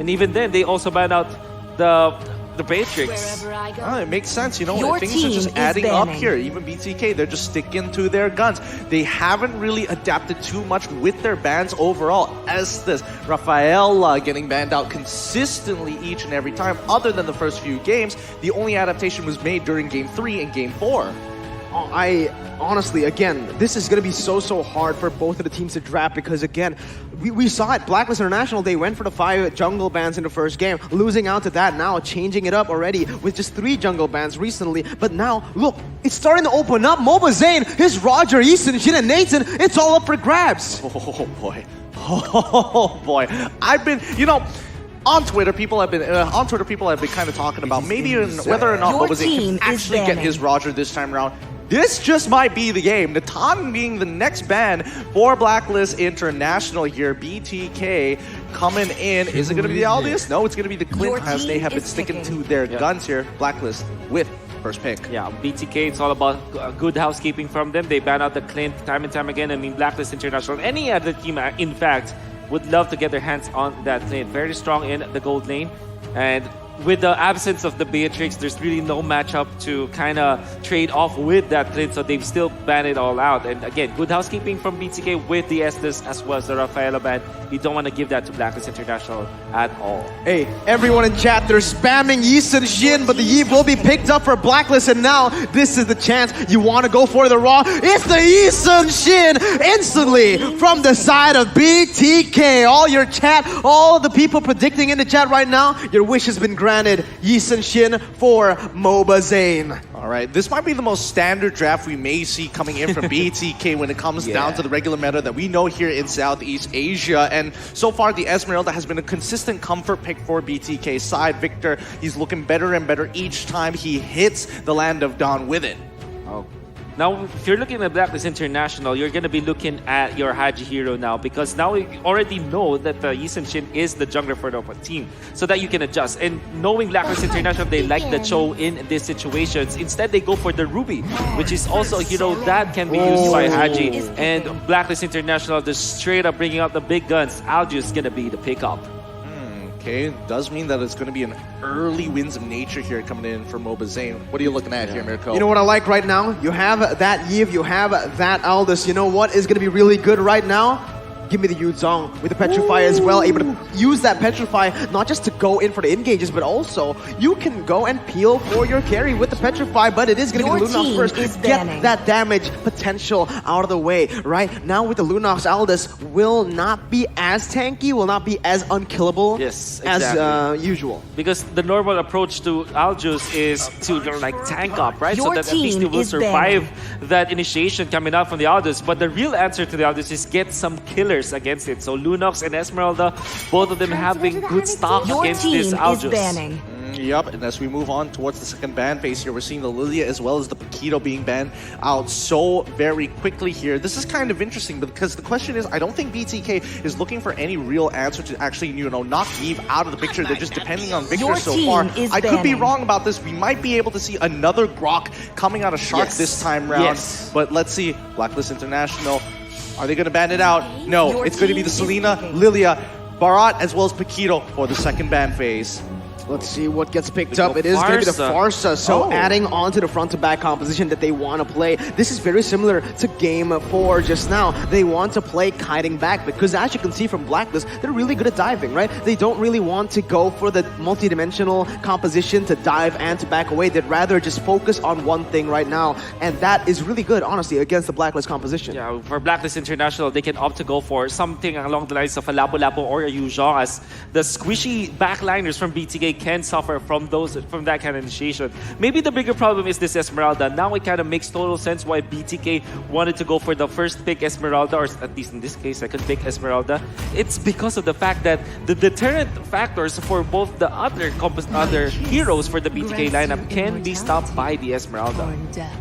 And even then, they also banned out the Matrix. It makes sense, you know, Your things are just team is adding up banning. here. Even BTK, they're just sticking to their guns. They haven't really adapted too much with their bans overall. Estes, Rafaela getting banned out consistently each and every time. Other than the first few games, the only adaptation was made during Game 3 and Game 4. I honestly, again, this is going to be so hard for both of the teams to draft because, again, we saw it. Blacklist International, they went for the 5 jungle bans in the first game, losing out to that now, changing it up already with just 3 jungle bans recently. But now, look, it's starting to open up. Moba Zane, his Roger, Easton, Shin, and Nathan, it's all up for grabs. Oh boy. Oh boy. I've been, you know, on Twitter, people have been kind of talking about maybe whether or not Your Moba Zane team can is actually get banning. his Roger this time around. This just might be the game. Natan being the next ban for Blacklist International here. BTK coming in. Is it going to be the Aldius? No, it's going to be the Clint Your as they team have been is sticking picking. to their guns here. Blacklist with first pick. Yeah, BTK, it's all about good housekeeping from them. They ban out the Clint time and time again. I mean, Blacklist International, any other team, in fact, would love to get their hands on that Clint. Very strong in the gold lane. And with the absence of the Beatrix, there's really no matchup to kind of trade off with that Clint, so they've still banned it all out. And again, good housekeeping from BTK with the Estes as well as the Rafaela ban. You don't want to give that to Blacklist International at all. Hey, everyone in chat, they're spamming Yisun Shin, but the Yi will be picked up for Blacklist, and now this is the chance you want to go for the Raw. It's the Yisun Shin instantly from the side of BTK. All your chat, all the people predicting in the chat right now, your wish has been granted. Yisun Shin for Moba Zane. All right, this might be the most standard draft we may see coming in from BTK when it comes down to the regular meta that we know here in Southeast Asia. And so far, the Esmeralda has been a consistent comfort pick for BTK's side. Victor, he's looking better and better each time he hits the Land of Dawn with it. Oh. Now, if you're looking at Blacklist International, you're going to be looking at your Haji hero now, because now you already know that Yisun Shin is the jungler for the team, so that you can adjust. And knowing Blacklist International, they like the Cho in these situations. Instead, they go for the Ruby, which is also a hero that can be used by Haji. And Blacklist International, just straight up bringing out the big guns. Alju is going to be the pickup. Okay, does mean that it's going to be an early Winds of Nature here coming in for Moba Zane. What are you looking at here, Mirko? You know what I like right now? You have that Yiv, you have that Aldous. You know what is going to be really good right now? Give me the Yu Zhong with the Petrify as well. Able to use that Petrify not just to go in for the engages, but also you can go and peel for your carry with the Petrify, but it is going to be Your the Lunox team first. is Get banning. that damage potential out of the way, right? Now with the Lunox, Aldous will not be as tanky, will not be as unkillable Yes, as exactly. usual. Because the normal approach to Aljus is to like tank up, right? So Your that at least they team will is survive that initiation coming out from the Aldus. But the real answer to the Aldus is get some killers against it. So Lunox and Esmeralda, both of them having good stock Your against team this is Aljus. banning. Yep, and as we move on towards the second ban phase here, we're seeing the Lilia as well as the Paquito being banned out so very quickly here. This is kind of interesting because the question is, I don't think BTK is looking for any real answer to actually, you know, knock Eve out of the picture. They're just depending on Victor Your so team far. is I could be banning. wrong about this. We might be able to see another Grok coming out of Shark Yes. this time round. Yes. But let's see, Blacklist International, are they going to ban it out? No, Your it's going to be team the is Selena, picking. Lilia, Barat, as well as Paquito for the second ban phase. Let's see what gets picked We up. go It is going to be the Farsa. Farsa, so Oh. adding on to the front-to-back composition that they want to play. This is very similar to Game 4 just now. They want to play kiting back because, as you can see from Blacklist, they're really good at diving, right? They don't really want to go for the multi-dimensional composition to dive and to back away. They'd rather just focus on one thing right now, and that is really good, honestly, against the Blacklist composition. Yeah, for Blacklist International, they can opt to go for something along the lines of a Lapu-Lapu or a Yu Zhong, as the squishy backliners from BTK can suffer from that kind of initiation. Maybe the bigger problem is this Esmeralda. Now it kind of makes total sense why BTK wanted to go for the first pick Esmeralda, or at least in this case, second pick Esmeralda. It's because of the fact that the deterrent factors for both the other heroes for the BTK lineup can be stopped by the Esmeralda.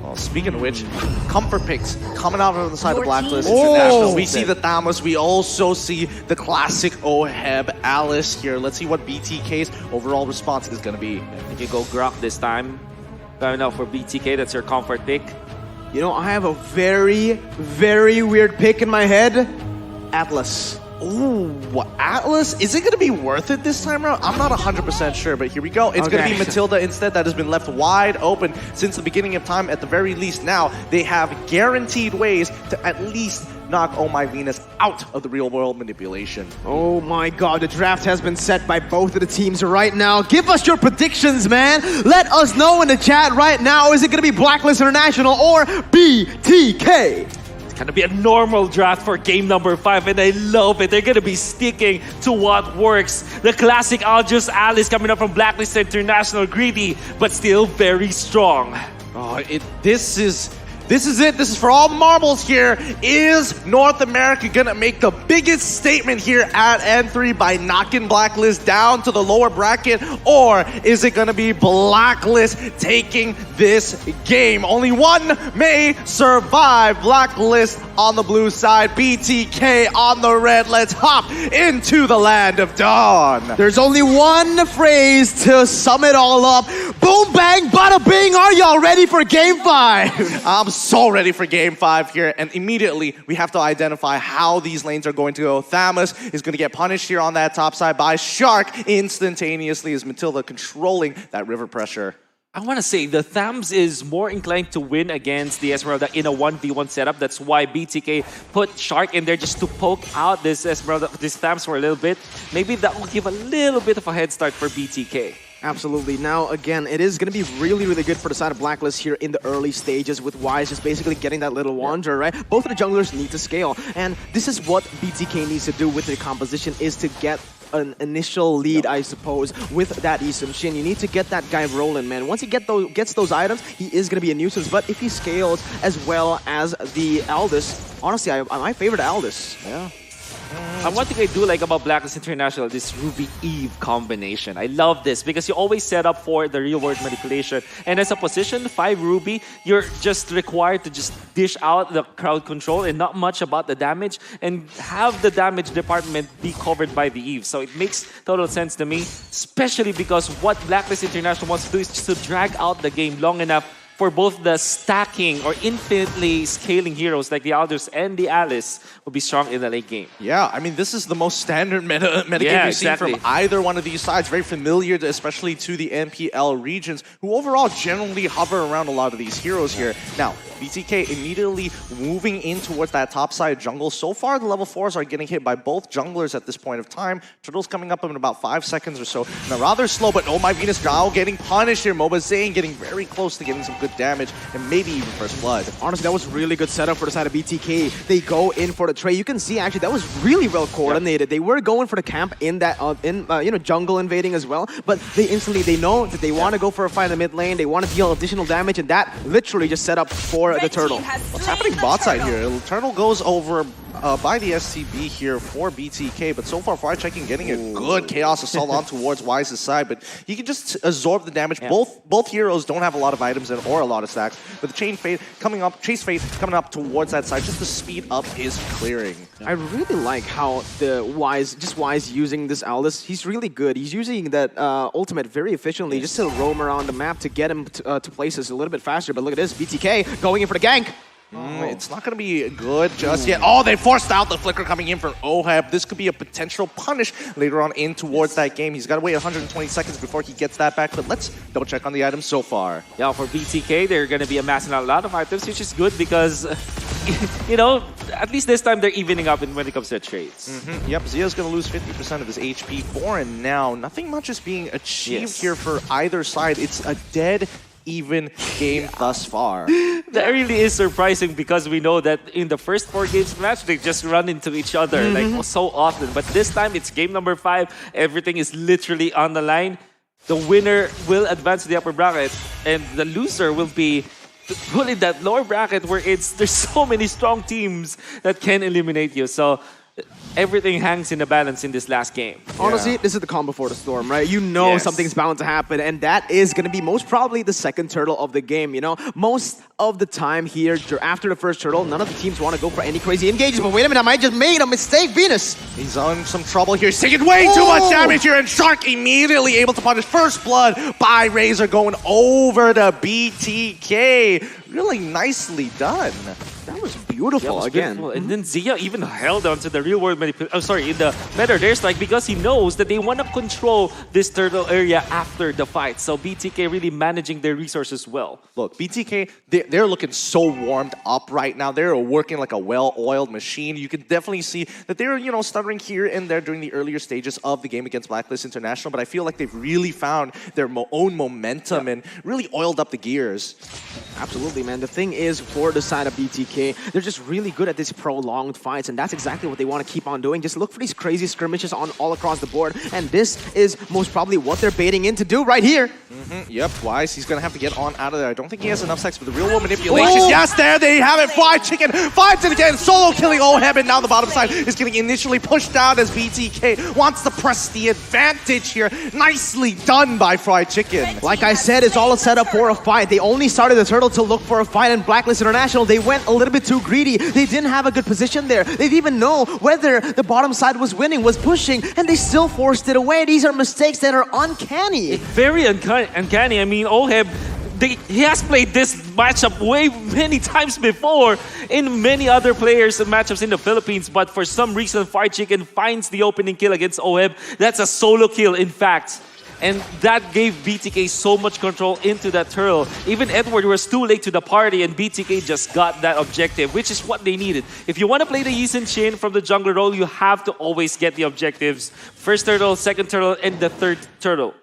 Well, speaking of which, comfort picks coming out on the side Your of Blacklist team is International. We banning. see the Thamos. We also see the classic Oheb Alice here. Let's see what BTK's overall response is going to be. I think you go Grok this time. Going out for BTK, that's your comfort pick. You know, I have a very, very weird pick in my head. Atlas. Ooh, Atlas, is it going to be worth it this time around? I'm not 100% sure, but here we go. It's going to be Matilda instead that has been left wide open since the beginning of time. At the very least now, they have guaranteed ways to at least knock Oh My Venus out of the real world manipulation. Oh my god, the draft has been set by both of the teams right now. Give us your predictions, man. Let us know in the chat right now. Is it going to be Blacklist International or BTK? Gonna be a normal draft for game number 5, and I love it. They're gonna be sticking to what works. The classic Aljus Alice coming up from Blacklist International, greedy but still very strong. Oh, this is it. This is for all marbles here. Is North America gonna make the biggest statement here at N3 by knocking Blacklist down to the lower bracket? Or is it gonna be Blacklist taking this game? Only one may survive. Blacklist on the blue side, BTK on the red. Let's hop into the land of dawn. There's only one phrase to sum it all up. Boom, bang, bada bing. Are y'all ready for game 5? I'm so ready for game 5 here, and immediately we have to identify how these lanes are going to go. Thamus is going to get punished here on that top side by Shark instantaneously as Matilda controlling that river pressure. I want to say the Thams is more inclined to win against the Esmeralda in a 1v1 setup. That's why BTK put Shark in there just to poke out this Esmeralda, this Thams for a little bit. Maybe that will give a little bit of a head start for BTK. Absolutely. Now, again, it is going to be really, really good for the side of Blacklist here in the early stages with Wise just basically getting that little Wanderer, right? Both of the junglers need to scale. And this is what BTK needs to do with their composition, is to get an initial lead, I suppose, with that Yi Sun-shin. You need to get that guy rolling, man. Once he gets those items, he is going to be a nuisance. But if he scales as well as the Aldous, honestly, I favor the Aldous. Yeah. And one thing I do like about Blacklist International, this Ruby Eve combination. I love this because you always set up for the real world manipulation. And as a position 5 Ruby, you're just required to just dish out the crowd control and not much about the damage, and have the damage department be covered by the Eve. So it makes total sense to me, especially because what Blacklist International wants to do is just to drag out the game long enough for both the stacking or infinitely scaling heroes like the Aldous and the Alice will be strong in the late game. Yeah, I mean, this is the most standard meta game we've seen from either one of these sides. Very familiar, especially to the MPL regions, who overall generally hover around a lot of these heroes here. Now, BTK immediately moving in towards that top side jungle. So far, the level 4s are getting hit by both junglers at this point of time. Turtle's coming up in about 5 seconds or so. Now, rather slow, but Oh My Venus now getting punished here. Moba Zane getting very close to getting some good damage, and maybe even first blood. Honestly, that was really good setup for the side of BTK. They go in for the trade. You can see actually that was really well coordinated. Yep. They were going for the camp in that jungle invading as well, but they know that they want to go for a fight in the mid lane. They want to deal additional damage, and that literally just set up for the Turtle. What's happening bot side here? Turtle goes over by the SCB here for BTK, but so far, Fire Checking getting a good Chaos Assault on towards Wise's side, but he can just absorb the damage. Yeah. Both heroes don't have a lot of items or a lot of stacks, but the Chase Fate coming up towards that side just to speed up his clearing. I really like how the Wise using this Aldous. He's really good. He's using that ultimate very efficiently just to roam around the map to get him to places a little bit faster. But look at this, BTK going in for the gank. It's not going to be good just yet. Oh, they forced out the flicker coming in from Oheb. This could be a potential punish later on in towards that game. He's got to wait 120 seconds before he gets that back, but let's double check on the items so far. Yeah, for BTK, they're going to be amassing a lot of items, which is good because, you know, at least this time they're evening up when it comes to trades. Yep, Zia's going to lose 50% of his HP for and now. Nothing much is being achieved here for either side. It's a dead even game thus far. That really is surprising because we know that in the first 4 games match, they just run into each other like so often. But this time, it's game number 5. Everything is literally on the line. The winner will advance to the upper bracket, and the loser will be put in that lower bracket where there's so many strong teams that can eliminate you. So everything hangs in the balance in this last game. Honestly, this is the calm before the storm, right? You know something's bound to happen, and that is going to be most probably the second turtle of the game, you know? Most of the time here, after the first turtle, none of the teams want to go for any crazy engages, but wait a minute, I might just made a mistake, Venus! He's on some trouble here. He's taking way too much damage here, and Shark immediately able to punish first blood by Razor going over to BTK. Really nicely done. That was beautiful. beautiful again. Beautiful. And then Zia even held on to the real world manipulation. Oh, sorry, in the meta airstrike because he knows that they want to control this turtle area after the fight. So BTK really managing their resources well. Look, BTK, they're looking so warmed up right now. They're working like a well-oiled machine. You can definitely see that they're, you know, stuttering here and there during the earlier stages of the game against Blacklist International. But I feel like they've really found their own momentum and really oiled up the gears. Absolutely, man. The thing is, for the side of BTK, they're just really good at these prolonged fights, and that's exactly what they want to keep on doing. Just look for these crazy skirmishes on all across the board, and this is most probably what they're baiting in to do right here. Yep, Wise, he's going to have to get on out of there. I don't think he has enough sex for the real world manipulation. Yes, there they have it. Fried Chicken finds it again. Solo killing Oheb, and now the bottom side is getting initially pushed down as BTK wants to press the advantage here. Nicely done by Fried Chicken. Like I said, it's all a setup for a fight. They only started the turtle to look for a fight, and Blacklist International, they went a little bit too greedy. They didn't have a good position there. They didn't even know whether the bottom side was winning, was pushing, and they still forced it away. These are mistakes that are uncanny. Very uncanny. I mean, Oheb, he has played this matchup way many times before in many other players and matchups in the Philippines, but for some reason, Fried Chicken finds the opening kill against Oheb. That's a solo kill, in fact. And that gave BTK so much control into that turtle. Even Edward was too late to the party, and BTK just got that objective, which is what they needed. If you want to play the Yisun Shin from the jungler role, you have to always get the objectives. First turtle, second turtle, and the third turtle.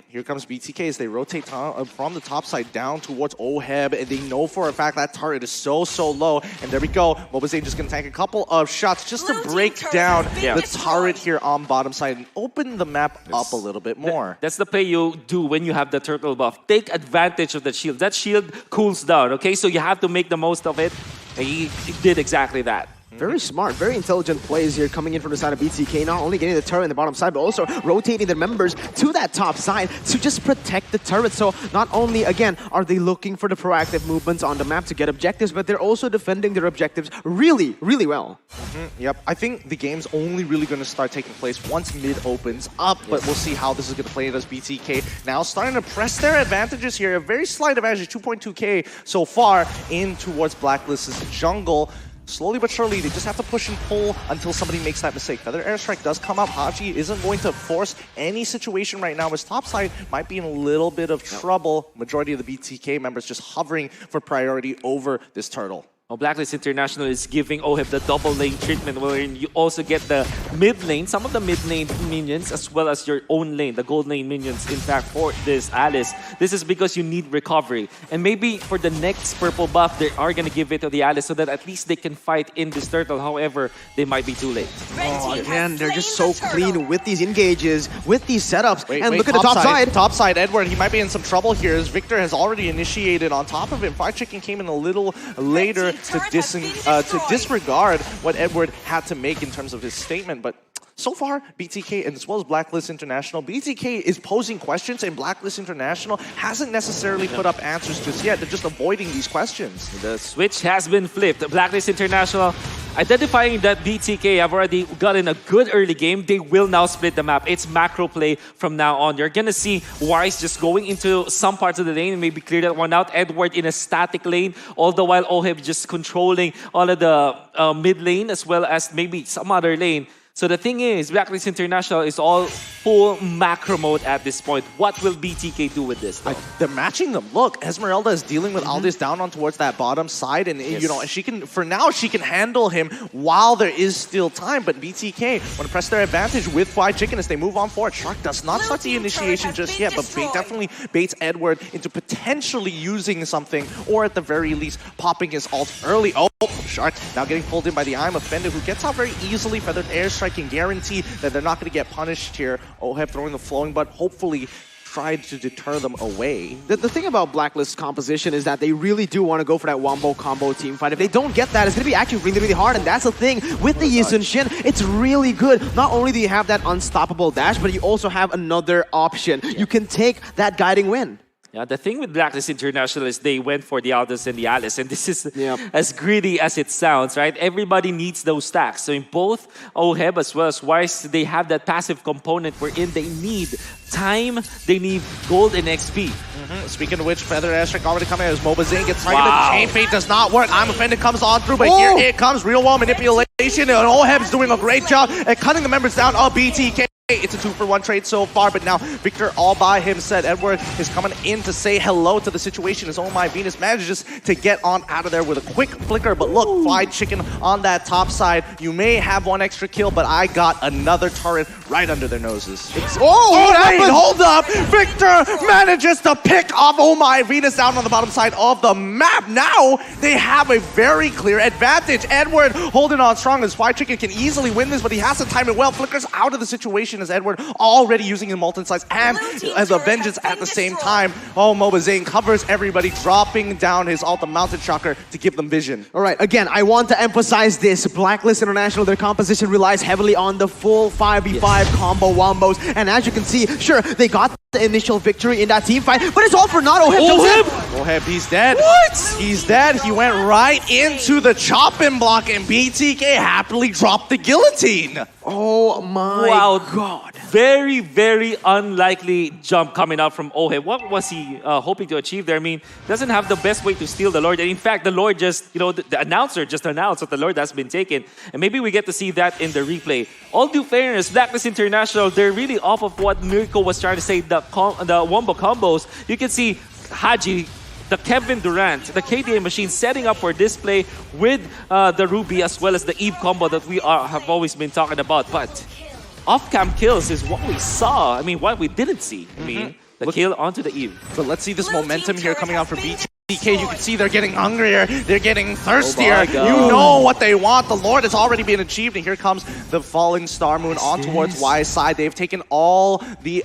Here comes BTK as they rotate from the top side down towards Oheb, and they know for a fact that turret is so low. And there we go. Mobazane just going to tank a couple of shots just to break down the turret here on bottom side and open the map up a little bit more. That's the play you do when you have the turtle buff. Take advantage of the shield. That shield cools down, okay? So you have to make the most of it. And he did exactly that. Very smart, very intelligent plays here coming in from the side of BTK, not only getting the turret in the bottom side, but also rotating their members to that top side to just protect the turret. So not only, again, are they looking for the proactive movements on the map to get objectives, but they're also defending their objectives really well. Yep, I think the game's only really going to start taking place once mid opens up, but we'll see how this is going to play it as BTK now starting to press their advantages here. A very slight advantage, 2.2k so far in towards Blacklist's jungle. Slowly but surely, they just have to push and pull until somebody makes that mistake. Feather Airstrike does come up. Haji isn't going to force any situation right now. His top side might be in a little bit of trouble. Majority of the BTK members just hovering for priority over this turtle. Well, Blacklist International is giving Oheb the double lane treatment, wherein you also get the mid lane, some of the mid lane minions, as well as your own lane, the gold lane minions. In fact, for this Alice, this is because you need recovery. And maybe for the next purple buff, they are going to give it to the Alice so that at least they can fight in this turtle. However, they might be too late. Oh, again, they're just so clean with these engages, with these setups. And look at the top side. Top side, Edward, he might be in some trouble here as Victor has already initiated on top of him. Fried Chicken came in a little later to disregard what Edward had to make in terms of his statement. But so far, BTK and as well as Blacklist International, BTK is posing questions and Blacklist International hasn't necessarily put up answers just yet. They're just avoiding these questions. The switch has been flipped. Blacklist International identifying that BTK have already gotten a good early game. They will now split the map. It's macro play from now on. You're going to see Wise just going into some parts of the lane and maybe clear that one out. Edward in a static lane, all the while Oheb just controlling all of the mid lane as well as maybe some other lane. So the thing is, Blacklist International is all full macro mode at this point. What will BTK do with this? They're matching them. Look, Esmeralda is dealing with Aldous down on towards that bottom side, and you know she can. For now, she can handle him while there is still time. But BTK want to press their advantage with Fried Chicken as they move on forward. Shark does not start the initiation just yet, but definitely baits Edward into potentially using something, or at the very least popping his ult early. Oh, Shark now getting pulled in by the I'm Offended, who gets out very easily. Feathered Airstrike can guarantee that they're not going to get punished here. Oheb throwing the flowing, but hopefully tried to deter them away. The thing about Blacklist's composition is that they really do want to go for that wombo combo team fight. If they don't get that, it's going to be actually really hard, and that's the thing. With the Yisun Shin, it's really good. Not only do you have that unstoppable dash, but you also have another option. You can take that guiding win. Yeah, the thing with Blacklist International is they went for the Aldous and the Alice, and this is Yep. as greedy as it sounds, right? Everybody needs those stacks. So in both OHEB as well as Wise, they have that passive component wherein they need time, they need gold and XP. Speaking of which, Feather Airstrike already coming as Moba Zane gets targeted. Wow. Chain Fate does not work. I'm Offended comes on through, but Oh. here it comes. Real wall manipulation, and OHEB's doing a great job at cutting the members down of BTK. It's a 2-for-1 trade so far, but now Victor all by himself. Edward is coming in to say hello to the situation as Oh My Venus manages to get on out of there with a quick flicker. But look, Fried Chicken on that top side. You may have one extra kill, but I got another turret right under their noses. Oh, what wait, happened? hold up! Victor manages to pick off Oh My Venus down on the bottom side of the map. Now they have a very clear advantage. Edward holding on strong as Fried Chicken can easily win this, but he has to time it well. Flickers out of the situation as Edward already using his Molten Slice and as a Vengeance at the same time. Oh, Moba Zane covers everybody, dropping down his Alta Mountain Shocker to give them vision. All right, again, I want to emphasize this. Blacklist International, their composition relies heavily on the full 5v5 combo wombos. And as you can see, sure, they got the initial victory in that team fight, but it's all for not OHEB. OHEB, he's dead. What? He's dead. He went right into the chopping block, and BTK happily dropped the guillotine. Oh my God. Very, very unlikely jump coming out from OHEB. What was he hoping to achieve there? I mean, doesn't have the best way to steal the Lord. And in fact, the Lord just, the announcer just announced that the Lord has been taken. And maybe we get to see that in the replay. All due fairness, Blacklist International, they're really off of what Mirko was trying to say, the wombo combos. You can see Haji, the Kevin Durant, the KDA machine setting up for display with the Ruby as well as the Eve combo that we have always been talking about. But off-cam kills is what we saw. I mean, what we didn't see. I mean, the kill onto the Eve. But let's see this momentum here coming out for BTK. You can see they're getting hungrier, they're getting thirstier. Oh You know what they want. The Lord has already been achieved, and here comes the falling Star Moon on towards Y's side. They've taken all the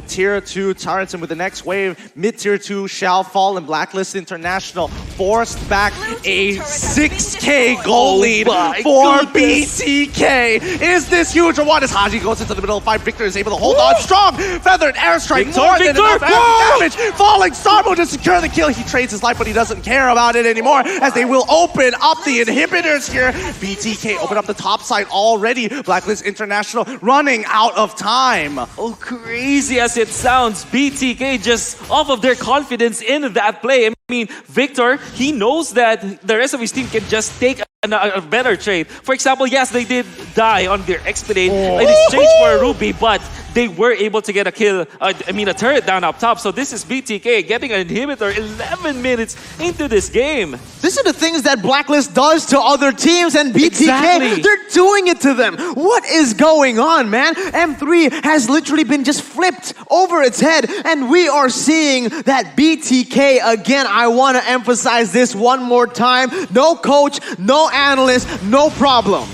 tier 2 turrets, and with the next wave, mid tier 2 shall fall, and Blacklist International forced back a 6K goal lead for BTK. Is this huge or what? As Haji goes into the middle of the fight, Victor is able to hold on strong. Feathered airstrike, more than enough damage. Falling Star Moon to secure the kill. He trades his life, but he doesn't care about it anymore, as they will open up the inhibitors here. BTK open up the top side already. Blacklist International running out of time. Oh, crazy as it sounds, BTK just off of their confidence in that play. I mean, Victor, he knows that the rest of his team can just take a better trade. For example, yes, they did die on their Expedite in exchange for a Ruby, but they were able to get a kill, a turret down up top. So this is BTK getting an inhibitor 11 minutes into this game. These are the things that Blacklist does to other teams, and BTK, Exactly. they're doing it to them. What is going on, man? M3 has literally been just flipped over its head, and we are seeing that BTK again. I want to emphasize this one more time. No coach, no analyst, no problem.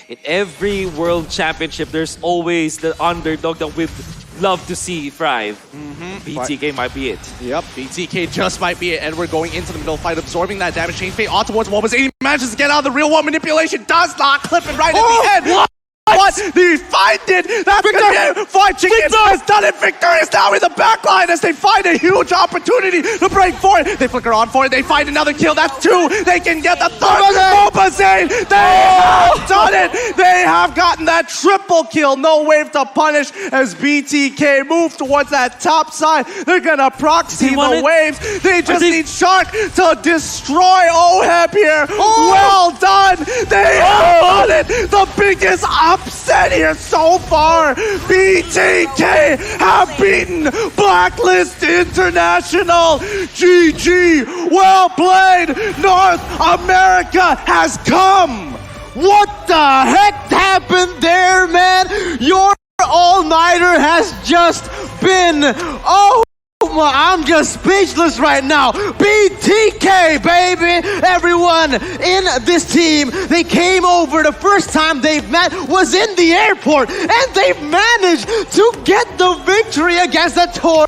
In every world championship, there's always the underdog that we'd love to see thrive. BTK might be it. Yep, BTK just might be it. Edward going into the middle fight, absorbing that damage. Chain Fate on towards Moba Zane. He manages to get out of the real one. Manipulation does not clip it right at the end. What? They find it! That's Victor! Fried Chicken has done it! Victor is now in the back line as they find a huge opportunity to break for it. They flicker on for it. They find another kill. That's 2. They can get the third. Moba Zane! They have done it! They have gotten that triple kill. No wave to punish as BTK move towards that top side. They're gonna proxy the waves. They just need Shark to destroy OHEB here. Well done! They have done it! The biggest upset here so far. BTK have beaten Blacklist International. GG. Well played. North America has come. What the heck happened there, man? Your all-nighter has just been... I'm just speechless right now. BTK, baby! Everyone in this team, they came over. The first time they've met was in the airport, and they've managed to get the victory against the tour.